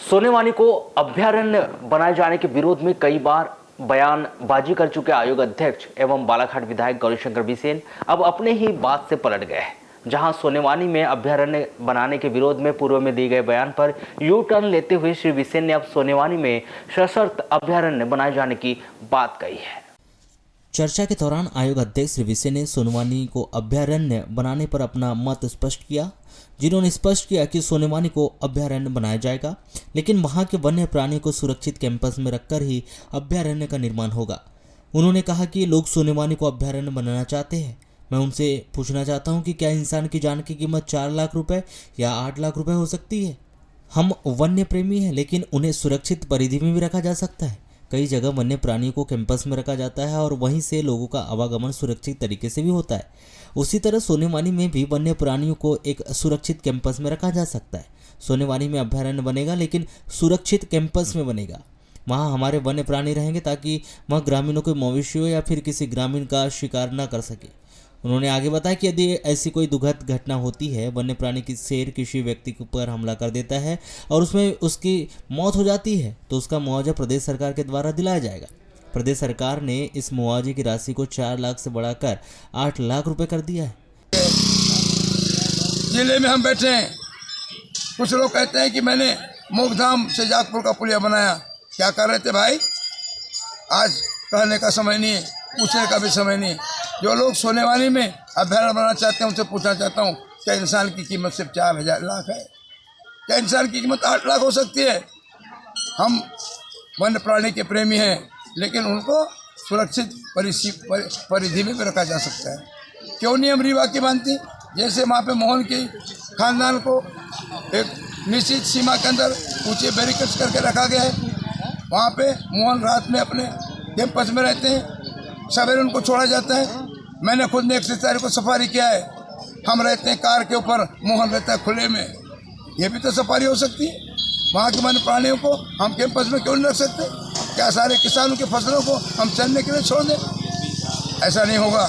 सोनेवानी को अभयारण्य बनाए जाने के विरोध में कई बार बयानबाजी कर चुके आयोग अध्यक्ष एवं बालाघाट विधायक गौरीशंकर बिसेन अब अपने ही बात से पलट गए हैं। जहां सोनेवानी में अभयारण्य बनाने के विरोध में पूर्व में दिए गए बयान पर यू टर्न लेते हुए श्री बिसेन ने अब सोनेवानी में सशर्त अभयारण्य बनाए जाने की बात कही है। चर्चा के दौरान आयोग अध्यक्ष श्री बिसेन ने सोनेवानी को अभयारण्य बनाने पर अपना मत स्पष्ट किया, जिन्होंने स्पष्ट किया कि सोनेवानी को अभयारण्य बनाया जाएगा, लेकिन वहां के वन्य प्राणियों को सुरक्षित कैंपस में रखकर ही अभयारण्य का निर्माण होगा। उन्होंने कहा कि लोग सोनेवानी को अभयारण्य बनाना चाहते हैं। मैं उनसे पूछना चाहता हूं कि क्या इंसान की जान की कीमत 4 लाख रुपए या 8 लाख रुपए हो सकती है? हम वन्य प्रेमी हैं, लेकिन उन्हें सुरक्षित परिधि में भी रखा जा सकता है। कई जगह वन्य प्राणियों को कैंपस में रखा जाता है और वहीं से लोगों का आवागमन सुरक्षित तरीके से भी होता है। उसी तरह सोनेवानी में भी वन्य प्राणियों को एक सुरक्षित कैंपस में रखा जा सकता है। सोनेवानी में अभयारण्य बनेगा, लेकिन सुरक्षित कैंपस में बनेगा। वहाँ हमारे वन्य प्राणी रहेंगे ताकि वह ग्रामीणों के मवेशियों या फिर किसी ग्रामीण का शिकार न कर सके। उन्होंने आगे बताया कि यदि ऐसी कोई दुखद घटना होती है, वन्य प्राणी की शेर किसी व्यक्ति पर हमला कर देता है और उसमें उसकी मौत हो जाती है, तो उसका मुआवजा प्रदेश सरकार के द्वारा दिलाया जाएगा। प्रदेश सरकार ने इस मुआवजे की राशि को 4 लाख से बढ़ाकर 8 लाख रुपए कर दिया है। जिले में हम बैठे हैं, कुछ लोग कहते हैं कि मैंने मोगधाम से जागपुर का पुलिया बनाया। क्या कर रहे थे भाई? आज कहने का समय नहीं है, पूछने का भी समय नहीं। जो लोग सोनेवानी में अभयारण्य बनाना चाहते हैं उनसे पूछना चाहता हूँ, क्या इंसान की कीमत सिर्फ 4 लाख है? क्या इंसान की कीमत 8 लाख हो सकती है? हम वन्य प्राणी के प्रेमी हैं, लेकिन उनको सुरक्षित परिधि में भी रखा जा सकता है। क्यों नहीं हम रीवा की मानती? जैसे वहाँ पे मोहन के खानदान को एक निश्चित सीमा के अंदर ऊंचे बैरिकेड्स करके रखा गया है। वहाँ पे मोहन रात में अपने कैंपस में रहते हैं, सवेरे उनको छोड़ा जाता है। मैंने खुद ने 31 तारीख को सफारी किया है। हम रहते हैं कार के ऊपर, मोहन रहता है खुले में। ये भी तो सफारी हो सकती है। वहाँ के वन्य प्राणियों को हम कैंपस में क्यों नहीं रख सकते? क्या सारे किसानों की फसलों को हम चलने के लिए छोड़ दें? ऐसा नहीं होगा।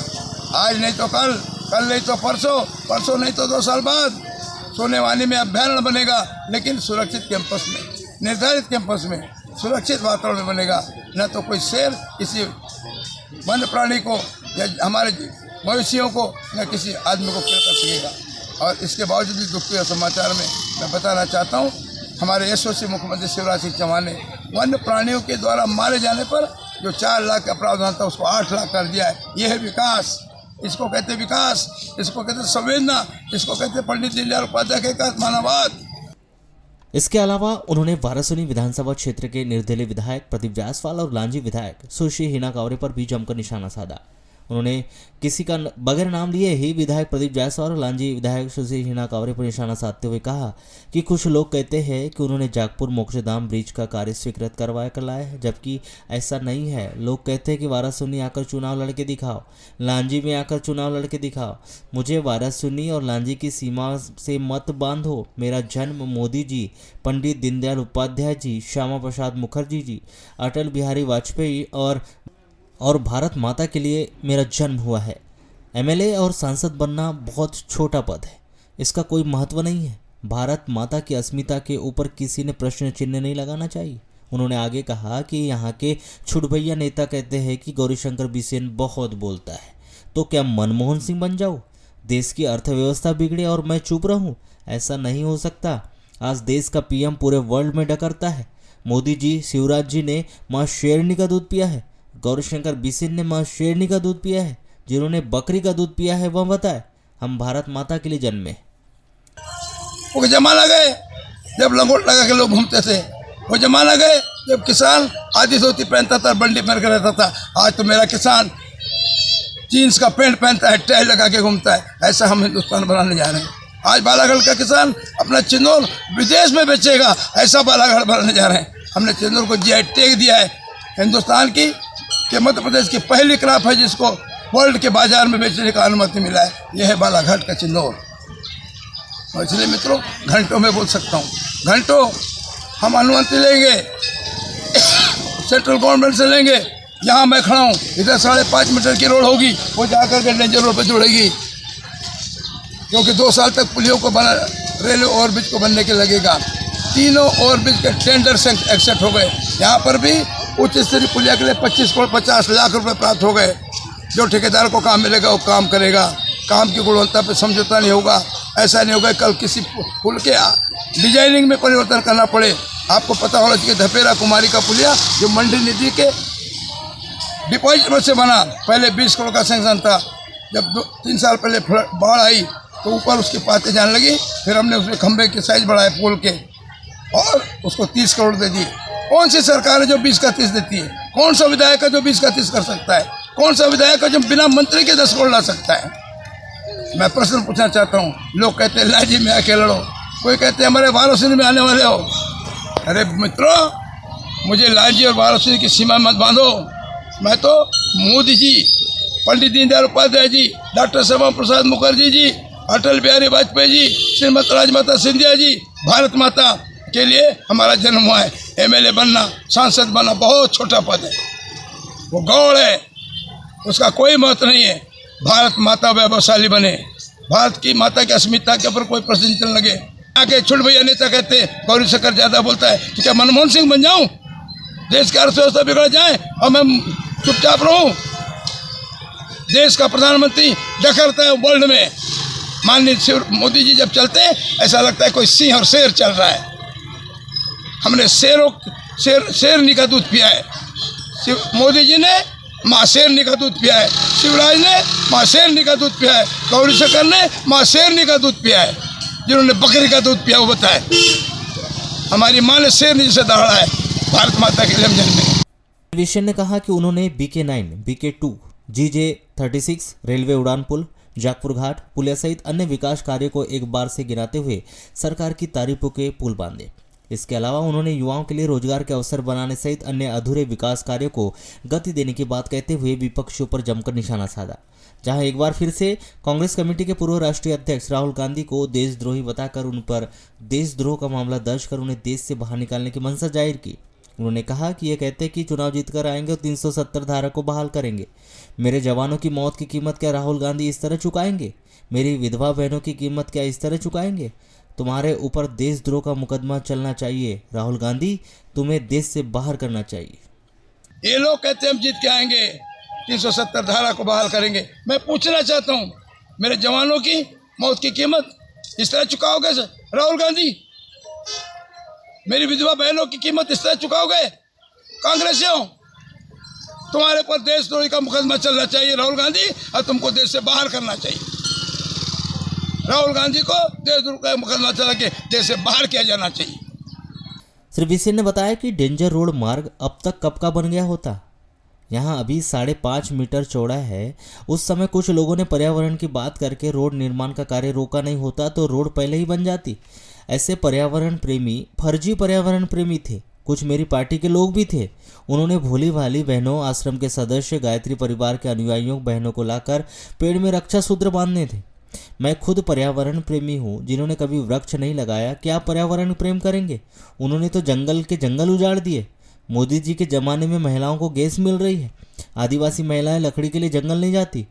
आज नहीं तो कल, कल नहीं तो परसों, परसों नहीं तो 2 साल बाद सोनेवानी में अभयारण्य बनेगा, लेकिन सुरक्षित कैंपस में, निर्धारित कैंपस में, सुरक्षित वातावरण में बनेगा। न तो कोई शेर किसी वन्य प्राणी को या हमारे मवेशियों को न किसी आदमी को किल कर सकेगा। और इसके बावजूद भी दुख के समाचार में मैं बताना चाहता हूँ, हमारे यशस्वी मुख्यमंत्री शिवराज सिंह चौहान ने वन्य प्राणियों के द्वारा मारे जाने पर जो 4 लाख का प्रावधान था उसको 8 लाख कर दिया है। यह है विकास। इसको कहते हैं विकास, इसको कहते हैं संवेदना, इसको कहते हैं पंडित दीनदयाल उपाध्याय के एकात्म मानववाद। इसके अलावा उन्होंने वारासुनी विधानसभा क्षेत्र के निर्दलीय विधायक प्रदीप जायसवाल और लांजी विधायक सुश्री हिना कावरे पर भी जमकर निशाना साधा। उन्होंने किसी का बगैर नाम लिए ही विधायक प्रदीप जायसवाल और लांजी विधायक सुश्री हिना कावरे पर निशाना साधते हुए कहा कि कुछ लोग कहते हैं कि उन्होंने जागपुर मोक्षधाम ब्रिज का कार्य स्वीकृत करवा लाया है, जबकि ऐसा नहीं है। लोग कहते हैं कि वारासुनी आकर चुनाव लड़के दिखाओ, लांजी में आकर चुनाव लड़के दिखाओ। मुझे वारासुनी और लांजी की सीमा से मत बांधो। मेरा जन्म मोदी जी, पंडित दीनदयाल उपाध्याय जी, श्यामा प्रसाद मुखर्जी जी, अटल बिहारी वाजपेयी और भारत माता के लिए मेरा जन्म हुआ है। एमएलए और सांसद बनना बहुत छोटा पद है, इसका कोई महत्व नहीं है। भारत माता की अस्मिता के ऊपर किसी ने प्रश्न चिन्ह नहीं लगाना चाहिए। उन्होंने आगे कहा कि यहाँ के छुटभैया नेता कहते हैं कि गौरीशंकर बिसेन बहुत बोलता है, तो क्या मनमोहन सिंह बन जाऊँ? देश की अर्थव्यवस्था बिगड़े और मैं चुप रहूँ? ऐसा नहीं हो सकता। आज देश का पीएम पूरे वर्ल्ड में डकरता है। मोदी जी, शिवराज जी ने माँ शेरनी का दूध पिया है, गौरीशंकर बिसेन ने माँ शेरनी का दूध पिया है। जिन्होंने बकरी का दूध पिया है वह बताए। हम भारत माता के लिए जन्मे। वो जमाना गए जब लंगोट लगा के लोग घूमते थे। वो जमाना गए जब किसान आधी धोती पहनता था, बंडी पहन कर रहता था। आज तो मेरा किसान जीन्स का पैंट पहनता है, टाई लगा के घूमता है। ऐसा हम हिंदुस्तान बनाने जा रहे हैं। आज बालाघाट का किसान अपना चिन्नौर विदेश में बेचेगा, ऐसा बालाघाट बनाने जा रहे हैं। हमने चिन्नौर को जीआई टैग दिया है। हिंदुस्तान की कि मध्य प्रदेश की पहली क्रॉप है जिसको वर्ल्ड के बाजार में बेचने का अनुमति मिला है। यह है बालाघाट का चिन्नौर। और इसलिए मित्रों, घंटों में बोल सकता हूँ, घंटों हम अनुमति लेंगे, सेंट्रल गवर्नमेंट से लेंगे। यहाँ मैं खड़ा हूँ, इधर 5.5 मीटर की रोड होगी, वो जाकर के डेंजर रोड पर जुड़ेगी, क्योंकि 2 साल तक पुलियों को बना, रेलवे ओवरब्रिज को बनने के लगेगा। तीनों ओवरब्रिज के टेंडर से एक्सेप्ट हो गए। यहाँ पर भी उच्च स्तरीय पुलिया के लिए 25 करोड़ 50 लाख रुपए प्राप्त हो गए। जो ठेकेदार को काम मिलेगा वो काम करेगा, काम की गुणवत्ता पे समझौता नहीं होगा। ऐसा नहीं होगा कल किसी पुल के डिजाइनिंग में परिवर्तन करना पड़े। आपको पता होना चाहिए धपेरा कुमारी का पुलिया जो मंडी नदी के डिपॉजिट में से बना, पहले 20 करोड़ का सैंक्शन था। जब 3 साल पहले बाढ़ आई तो ऊपर उसकी पाते जाने लगी, फिर हमने उसमें खंभे के साइज बढ़ाए पुल के और उसको 30 करोड़ दे दिए। कौन सी सरकार है जो 20 का 30 देती है? कौन सा विधायक है जो 20 का 30 कर सकता है? कौन सा विधायक है जो बिना मंत्री के 10 करोड़ ला सकता है? मैं प्रश्न पूछना चाहता हूँ। लोग कहते हैं लाजी में आके लड़ो, कोई कहते हैं हमारे वाराणसी में आने वाले हो। अरे मित्रों, मुझे लाजी और वाराणसी की सीमा मत बांधो। मैं तो मोदी जी, पंडित दीनदयाल उपाध्याय जी, डॉक्टर श्यामा प्रसाद मुखर्जी जी, अटल बिहारी वाजपेयी जी, श्रीमती राजमाता सिंधिया जी, भारत माता के लिए हमारा जन्म हुआ है। एमएलए बनना, सांसद बनना बहुत छोटा पद है, वो गौड़ है, उसका कोई महत्व नहीं है। भारत माता वैभवशाली बने, भारत की माता की अस्मिता के ऊपर कोई प्रश्न चलने लगे। आके छुट भैया नेता कहते हैं गौरी शंकर ज़्यादा बोलता है, तो क्या मनमोहन सिंह बन जाऊं? देश की अर्थव्यवस्था बिगड़ जाए और मैं चुपचाप रहूं? देश का प्रधानमंत्री डकरता है वर्ल्ड में। माननीय मोदी जी जब चलते हैं ऐसा लगता है कोई सिंह और शेर चल रहा है। हमने शेरनी का दूध पिया है। मोदी जी ने माँ शेरनी का दूध पिया है, शिवराज ने माँ शेरनी का दूध पिया है, गौरी शंकर ने माँ शेरनी का दूध पिया है। जिन्होंने बकरी का दूध पिया वो बताए। हमारी माँ ने शेरनी जैसे दहाड़ा है भारत माता के जन्म में। विशन ने कहा कि उन्होंने BK9, BK2, GJ36 रेलवे उड़ान पुल, जागपुर घाट पुलिया सहित अन्य विकास कार्यों को एक बार से गिनाते हुए सरकार की तारीफों के पुल बांधे। इसके अलावा उन्होंने युवाओं के लिए रोजगार के अवसर बनाने सहित अन्य अधूरे विकास कार्यों को गति देने की बात कहते हुए विपक्षियों पर जमकर निशाना साधा। जहां एक बार फिर से कांग्रेस कमेटी के पूर्व राष्ट्रीय अध्यक्ष राहुल गांधी को देशद्रोही बताकर उन पर देशद्रोह का मामला दर्ज कर उन्हें देश से बाहर निकालने की मंशा जाहिर की। उन्होंने कहा कि ये कहते कि चुनाव जीतकर आएंगे और 370 धारा को बहाल करेंगे। मेरे जवानों की मौत की कीमत क्या राहुल गांधी इस तरह चुकाएंगे? मेरी विधवा बहनों की कीमत क्या इस तरह चुकाएंगे? तुम्हारे ऊपर देशद्रोह का मुकदमा चलना चाहिए राहुल गांधी, तुम्हें देश से बाहर करना चाहिए। ये लोग कहते हैं हम जीत के आएंगे, 370 धारा को बहाल करेंगे। मैं पूछना चाहता हूँ, मेरे जवानों की मौत की कीमत इस तरह चुकाओगे राहुल गांधी? मेरी विधवा बहनों की कीमत इस तरह चुकाओगे? कांग्रेसियों, तुम्हारे पर देशद्रोही का मुकदमा चलना चाहिए राहुल गांधी, और तुमको देश से बाहर करना चाहिए। राहुल गांधी को देशद्रोह का मुकदमा चला के देश से बाहर किया जाना चाहिए। श्री विसेन ने बताया कि डेंजर रोड मार्ग अब तक कब का बन गया होता। यहाँ अभी 5.5 मीटर चौड़ा है। उस समय कुछ लोगों ने पर्यावरण की बात करके रोड निर्माण का कार्य रोका नहीं होता तो रोड पहले ही बन जाती। ऐसे पर्यावरण प्रेमी फर्जी पर्यावरण प्रेमी थे। कुछ मेरी पार्टी के लोग भी थे। उन्होंने भोली भाली बहनों, आश्रम के सदस्य, गायत्री परिवार के अनुयायियों बहनों को लाकर पेड़ में रक्षा सूत्र बांधने थे। मैं खुद पर्यावरण प्रेमी हूँ। जिन्होंने कभी वृक्ष नहीं लगाया क्या पर्यावरण प्रेम करेंगे? उन्होंने तो जंगल के जंगल उजाड़ दिए। मोदी जी के ज़माने में महिलाओं को गैस मिल रही है। आदिवासी महिलाएं लकड़ी के लिए जंगल नहीं जाती।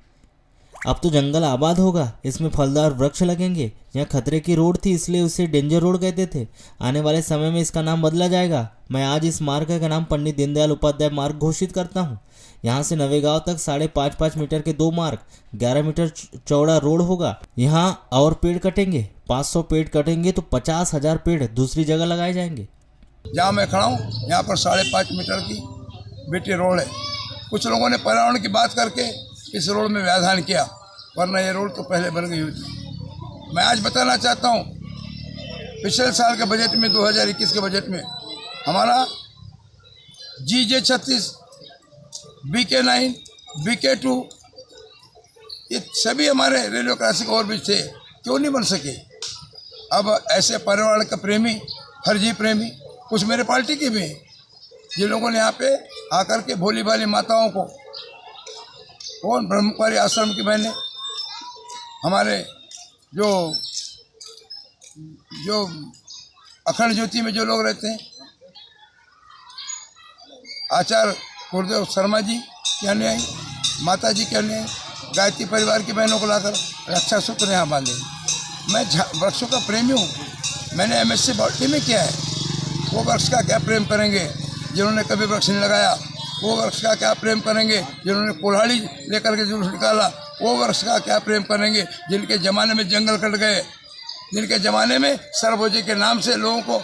अब तो जंगल आबाद होगा, इसमें फलदार वृक्ष लगेंगे। यहाँ खतरे की रोड थी इसलिए उसे डेंजर रोड कहते थे। आने वाले समय में इसका नाम बदला जाएगा। मैं आज इस मार्ग का नाम पंडित दीनदयाल उपाध्याय मार्ग घोषित करता हूँ। यहाँ से नवेगांव तक 5.5 मीटर के 2 मार्ग, 11 मीटर चौड़ा रोड होगा। यहाँ और पेड़ कटेंगे, 500 पेड़ कटेंगे तो 50,000 पेड़ दूसरी जगह लगाए जाएंगे। जहाँ मैं खड़ा हूँ यहाँ पर 5.5 मीटर की बीटी रोड है। कुछ लोगों ने पर्यावरण की बात करके इस रोड में व्यवधान किया, वरना ये रोड तो पहले बन गई हुई थी। मैं आज बताना चाहता हूँ, पिछले साल के बजट में 2021 के बजट में हमारा GJ36, BK9, BK2 ये सभी हमारे रेलवे क्रॉसिंग ओवरब्रिज थे, क्यों नहीं बन सके? अब ऐसे पर्यावरण का प्रेमी, फर्जी प्रेमी कुछ मेरे पार्टी के भी हैं, जिन लोगों ने यहाँ पे आकर के भोली भाली माताओं को, कौन ब्रह्मकुमारी आश्रम की बहनें, हमारे जो अखंड ज्योति में जो लोग रहते हैं, आचार्य गुरुदेव शर्मा जी के अनुयायी, माता जी के अनुयायी, गायत्री परिवार की बहनों को लाकर रक्षा सूत्र यहाँ बांधे। मैं वृक्षों का प्रेमी हूँ। मैंने MSc बॉटनी में किया है। वो वृक्ष का क्या प्रेम करेंगे जिन्होंने कभी वृक्ष नहीं लगाया? वो वृक्ष का क्या प्रेम करेंगे जिन्होंने कुल्हाड़ी लेकर के जुलूस निकाला? वो वृक्ष का क्या प्रेम करेंगे जिनके ज़माने में जंगल कट गए, जिनके ज़माने में सरबोजी के नाम से लोगों को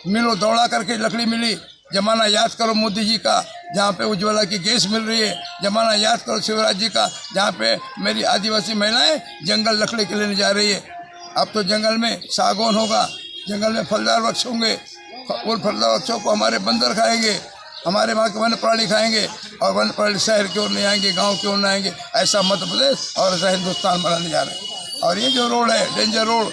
मिलो दौड़ा करके लकड़ी मिली? ज़माना याद करो मोदी जी का, जहाँ पे उज्ज्वला की गैस मिल रही है। ज़माना याद करो शिवराज जी का, जहाँ पे मेरी आदिवासी महिलाएं जंगल लकड़ी के लेने जा रही है। अब तो जंगल में सागौन होगा, जंगल में फलदार वृक्ष होंगे, उन फलदार वृक्षों को हमारे बंदर खाएंगे, हमारे वहाँ के वन्य प्राणी खाएंगे, और वन्य प्राणी शहर की ओर नहीं आएंगे, गाँव की ओर नहीं आएंगे। ऐसा मध्य प्रदेश और ऐसा हिंदुस्तान बनाने जा रहे हैं। और ये जो रोड है डेंजर रोड,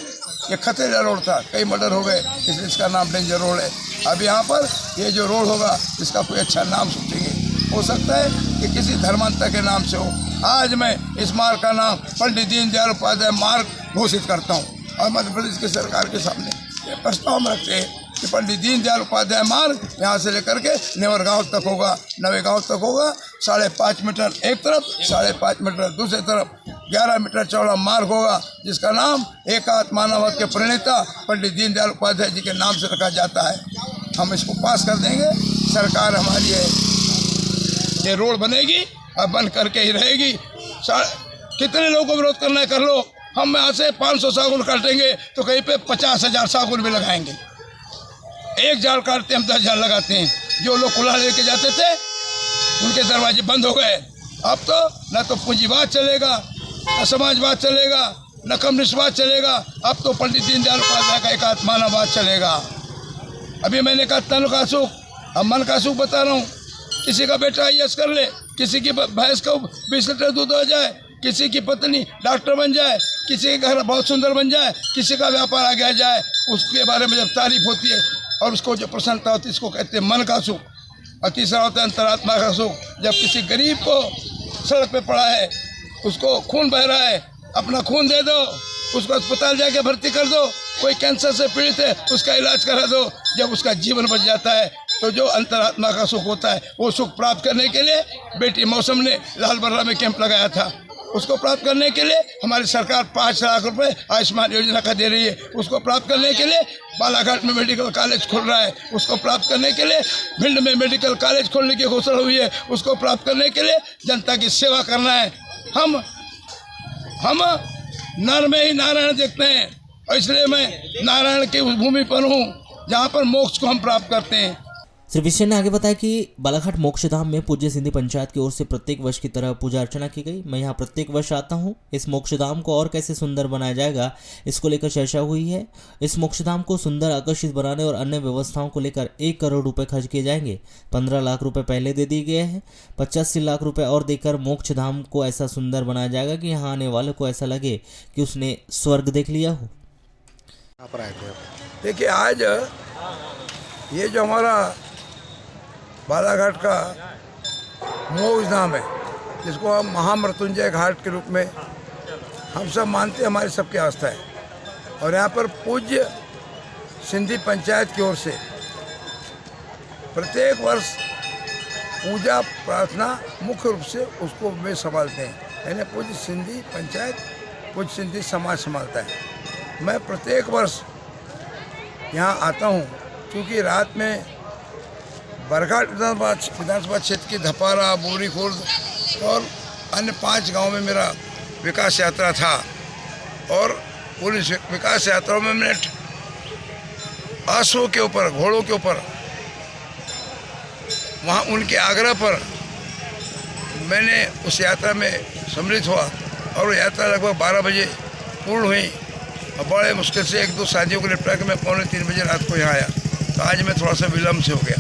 ये खतरे का रोड था, कई मर्डर हो गए, इसलिए इसका नाम डेंजर रोड है। अब यहाँ पर ये जो रोड होगा इसका कोई अच्छा नाम सोचेंगे, हो सकता है कि किसी धर्मांतर के नाम से हो। आज मैं इस मार्ग का नाम पंडित दीनदयाल उपाध्याय मार्ग घोषित करता हूँ और मध्य प्रदेश की सरकार के सामने ये प्रस्ताव में रखते हैं कि पंडित दीनदयाल उपाध्याय मार्ग यहाँ से लेकर के नेवर गाँव तक होगा, नवे गाँव तक होगा। 5.5 मीटर एक तरफ, 5.5 मीटर दूसरी तरफ, 11 मीटर चौड़ा मार्ग होगा, जिसका नाम एकात्म मानववाद के प्रणेता पंडित दीनदयाल उपाध्याय जी के नाम से रखा जाता है। हम इसको पास कर देंगे, सरकार हमारी है। ये रोड बनेगी और बन करके ही रहेगी। कितने लोगों को विरोध करना है कर लो, हम यहाँ से 500 सागुन काटेंगे तो कहीं पे 50,000 सागुन भी लगाएंगे। एक झाड़ काटते हम 10 झाड़ लगाते हैं। जो लोग कुल्हाड़ी लेके जाते थे उनके दरवाजे बंद हो गए। अब तो न तो पूंजीवाद चलेगा, न समाजवाद चलेगा, न कम्युनिस्टवाद चलेगा। अब तो पंडित दीनदयाल उपाध्याय का एकात्म मानववाद चलेगा। अभी मैंने कहा तन का सुख, अब मन का सुख बता रहा हूँ। किसी का बेटा IAS कर ले, किसी की भैंस को 20 लीटर दूध हो जाए, किसी की पत्नी डॉक्टर बन जाए, किसी का घर बहुत सुंदर बन जाए, किसी का व्यापार आगे जाए, उसके बारे में जब तारीफ होती है और उसको जो प्रसन्नता होती है, इसको कहते हैं मन का सुख। और तीसरा होता है अंतरात्मा का सुख। जब किसी गरीब को सड़क पे पड़ा है, उसको खून बह रहा है, अपना खून दे दो, उसको अस्पताल जाके भर्ती कर दो। कोई कैंसर से पीड़ित है, उसका इलाज करा दो। जब उसका जीवन बच जाता है तो जो अंतरात्मा का सुख होता है, वो सुख प्राप्त करने के लिए बेटी मौसम ने लाल बर्रा में कैंप लगाया था। उसको प्राप्त करने के लिए हमारी सरकार 5 लाख रुपए आयुष्मान योजना का दे रही है। उसको प्राप्त करने के लिए बालाघाट में मेडिकल कॉलेज खुल रहा है। उसको प्राप्त करने के लिए भिंड में मेडिकल कॉलेज खोलने की घोषणा हुई है। उसको प्राप्त करने के लिए जनता की सेवा करना है। हम नर में ही नारायण देखते हैं, और इसलिए मैं नारायण की उस भूमि पर हूँ जहाँ पर मोक्ष को हम प्राप्त करते हैं। श्री विशेन ने आगे बताया कि बालाघाट मोक्षधाम में पूज्य सिंधी पंचायत की ओर से प्रत्येक वर्ष की तरह पूजा अर्चना की गई। मैं यहाँ प्रत्येक वर्ष आता हूँ। इस मोक्षधाम को और कैसे सुंदर बनाया जाएगा, इसको लेकर चर्चा हुई है। इस मोक्षधाम को सुंदर आकर्षित बनाने और अन्य व्यवस्थाओं को लेकर 1 करोड़ रुपए खर्च किए जाएंगे। 15 लाख रुपए पहले दे दिए गए हैं। 85 लाख रुपए और देकर मोक्षधाम को ऐसा सुंदर बनाया जाएगा कि यहाँ आने वाले को ऐसा लगे कि उसने स्वर्ग देख लिया हो। देखिए, आज ये जो हमारा बालाघाट का मोक्ष धाम है, जिसको हम महामृत्युंजय घाट के रूप में हम सब मानते हैं, हमारी सबकी आस्था है। और यहाँ पर पूज्य सिंधी पंचायत की ओर से प्रत्येक वर्ष पूजा प्रार्थना मुख्य रूप से उसको वे संभालते हैं। यानी पूज्य सिंधी पंचायत पूज्य सिंधी समाज संभालता है। मैं प्रत्येक वर्ष यहाँ आता हूँ, क्योंकि रात में बरघाट विधानसभा क्षेत्र की धपारा, बोरी खुर्द और अन्य 5 गांव में मेरा विकास यात्रा था। और पूरी विकास यात्रा में मैंने अश्वों के ऊपर, घोड़ों के ऊपर, वहाँ उनके आग्रह पर मैंने उस यात्रा में सम्मिलित हुआ। और वो यात्रा लगभग 12 बजे पूर्ण हुई और बड़े मुश्किल से 1-2 शादियों को निपटा के मैं 2:45 बजे रात को यहाँ आया। तो आज मैं थोड़ा सा विलम्ब से हो गया।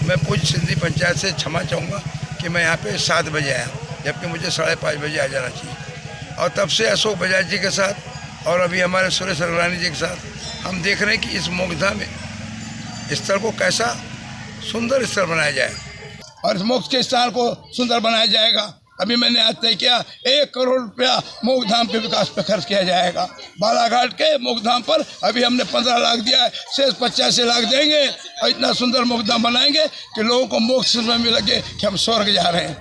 मैं पूज्य सिंधी पंचायत से क्षमा चाहूँगा कि मैं यहाँ पे 7 बजे आया, जबकि मुझे 5:30 बजे आ जाना चाहिए। और तब से अशोक बजाज जी के साथ और अभी हमारे सुरेश अगरानी जी के साथ हम देख रहे हैं कि इस मोक्षधाम स्थल को कैसा सुंदर स्थल बनाया जाए और इस मोक्ष के स्थान को सुंदर बनाया जाएगा। अभी मैंने आज तय किया 1 करोड़ रुपया मोक्षधाम के विकास पर खर्च किया जाएगा। बालाघाट के मोक्षधाम पर अभी हमने 15 लाख दिया है, शेष 85 लाख देंगे और इतना सुंदर मोक्षधाम बनाएंगे कि लोगों को मोक्ष में भी लगे कि हम स्वर्ग जा रहे हैं।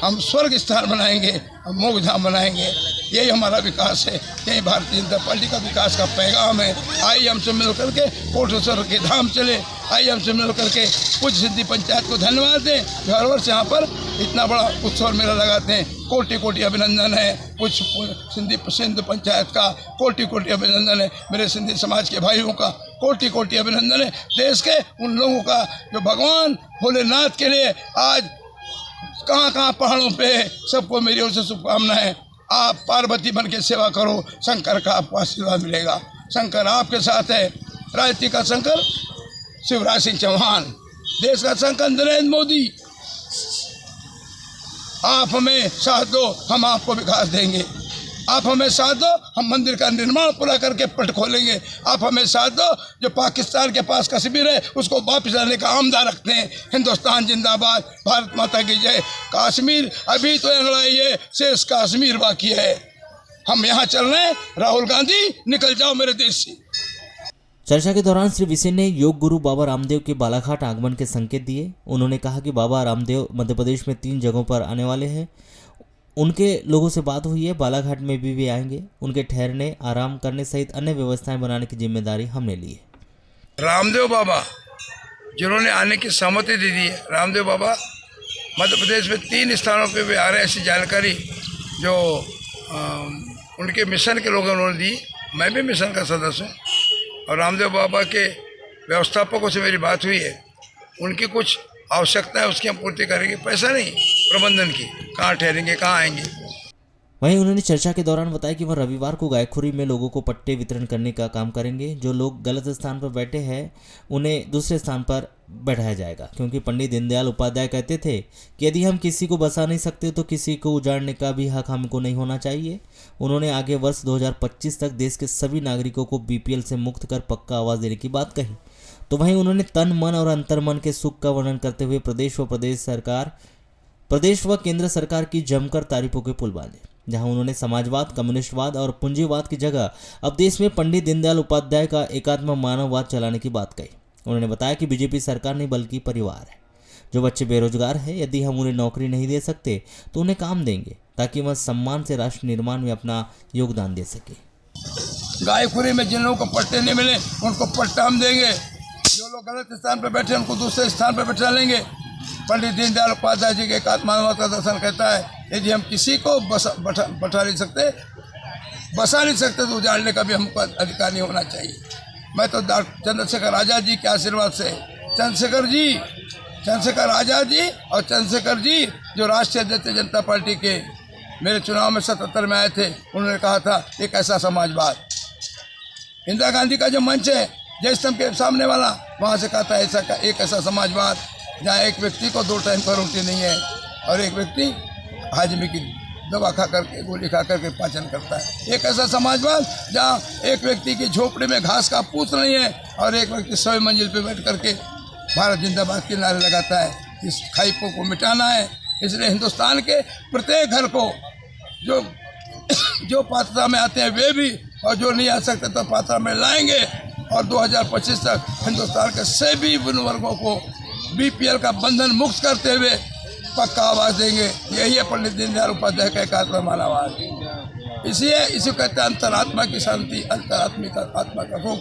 हम स्वर्ग स्थान बनाएंगे, हम मोक्षधाम बनाएंगे। यही हमारा विकास है, यही भारतीय जनता पार्टी का विकास का पैगाम है। आइए हमसे मिल करके कोटेश्वर के धाम चले, आइए हमसे मिल करके पूज्य सिद्धि पंचायत को धन्यवाद दें जो हर वर्ष यहाँ पर इतना बड़ा उत्सव मेला लगाते हैं। कोटि कोटि अभिनंदन है पूज्य सिंध पंचायत का, कोटि कोटि अभिनंदन है मेरे सिंधी समाज के भाइयों का, कोटि कोटि अभिनंदन है देश के उन लोगों का जो भगवान भोलेनाथ के लिए आज कहाँ पहाड़ों पे सबको मेरी ओर से शुभकामनाएं। आप पार्वती बन के सेवा करो, शंकर का आपको आशीर्वाद मिलेगा। शंकर आपके साथ है। राजनीति का शंकर शिवराज सिंह चौहान, देश का शंकर नरेंद्र मोदी। आप हमें साथ दो, हम आपको विकास देंगे। आप हमें साथ दो, हम मंदिर का निर्माण पूरा करके पट खोलेंगे। आप हमें साथ दो, जो पाकिस्तान के पास कश्मीर है उसको वापस लाने का आमदा रखते हैं। हिंदुस्तान जिंदाबाद, भारत माता की जय। कश्मीर अभी तो लड़ाई है, शेष कश्मीर बाकी है। हम यहाँ चल रहे हैं। राहुल गांधी निकल जाओ मेरे देश से। चर्चा के दौरान श्री बिसेन ने योग गुरु बाबा रामदेव के बालाघाट आगमन के संकेत दिए। उन्होंने कहा कि बाबा रामदेव मध्य प्रदेश में 3 जगहों पर आने वाले हैं। उनके लोगों से बात हुई है, बालाघाट में भी वे आएंगे। उनके ठहरने, आराम करने सहित अन्य व्यवस्थाएं बनाने की जिम्मेदारी हमने ली है। रामदेव बाबा जिन्होंने आने की सहमति दे दी है, रामदेव बाबा मध्य प्रदेश में 3 स्थानों पे भी आ रहे हैं। ऐसी जानकारी जो उनके मिशन के लोगों ने दी। मैं भी मिशन का सदस्य हूँ और रामदेव बाबा के व्यवस्थापकों से मेरी बात हुई है। उनकी कुछ आवश्यकता है, उसकी हम पूर्ति करेंगे। पैसा नहीं, प्रबंधन की, कहाँ ठहरेंगे, कहाँ आएंगे। वहीं उन्होंने चर्चा के दौरान बताया कि वह रविवार को गायखुरी में लोगों को पट्टे वितरण करने का काम करेंगे। जो लोग गलत स्थान पर बैठे हैं उन्हें दूसरे स्थान पर बैठाया जाएगा, क्योंकि पंडित दीनदयाल उपाध्याय कहते थे कि यदि हम किसी को बसा नहीं सकते तो किसी को उजाड़ने का भी हक हमको नहीं होना चाहिए। उन्होंने आगे वर्ष 2025 तक देश के सभी नागरिकों को BPL से मुक्त कर पक्का आवास देने की बात कही। तो वहीं उन्होंने तन मन और अंतर्मन के सुख का वर्णन करते हुए प्रदेश व केंद्र सरकार की जमकर तारीफों के पुल बांधे, जहां उन्होंने समाजवाद, कम्युनिस्टवाद और पूंजीवाद की जगह अब देश में पंडित दीनदयाल उपाध्याय का एकात्म मानववाद चलाने की बात कही। उन्होंने बताया कि बीजेपी सरकार नहीं बल्कि परिवार है। जो बच्चे बेरोजगार हैं, यदि हम उन्हें नौकरी नहीं दे सकते तो उन्हें काम देंगे, ताकि वह सम्मान से राष्ट्र निर्माण में अपना योगदान दे सके। गायखुरी में जिन लोगों को पट्टे नहीं मिले उनको पट्टा हम देंगे। जो लोग गलत स्थान पर बैठे उनको दूसरे स्थान पर बैठा लेंगे। पंडित दीनदयाल उपाध्याय जी के एकात्म मानववाद का दर्शन कहता है, यदि हम किसी को बसा नहीं सकते तो उजाड़ने का भी हमको अधिकार नहीं होना चाहिए। मैं तो चंद्रशेखर आज़ाद जी के आशीर्वाद से, चंद्रशेखर आज़ाद जी और चंद्रशेखर जी जो राष्ट्रीय अध्यक्ष जनता पार्टी के मेरे चुनाव में 77 में आए थे, उन्होंने कहा था एक ऐसा समाजवाद। इंदिरा गांधी का जो मंच है जय स्तंभ के सामने वाला, वहाँ से कहा था एक ऐसा समाजवाद जहाँ एक व्यक्ति को 2 टाइम का रोटी नहीं है और एक व्यक्ति हाजमे की दवा खा करके, गोली खा करके पाचन करता है। एक ऐसा समाजवाद जहाँ एक व्यक्ति की झोपड़ी में घास का पूत नहीं है और एक व्यक्ति 100 मंजिल पे बैठ करके भारत जिंदाबाद के नारे लगाता है। इस खाईपों को मिटाना है। इसलिए हिंदुस्तान के प्रत्येक घर को जो पात्रता में आते हैं वे भी, और जो नहीं आ सकते तो पात्रता में लाएंगे और 2025 तक हिंदुस्तान के सभी वर्गों को BPL का बंधन मुक्त करते हुए पक्का आवास देंगे। यही है पंडित दीनदयाल उपाध्याय का एकात्म मानववाद। इसी कहते हैं अंतरात्मा की शांति, अंतरात्मा का सुख।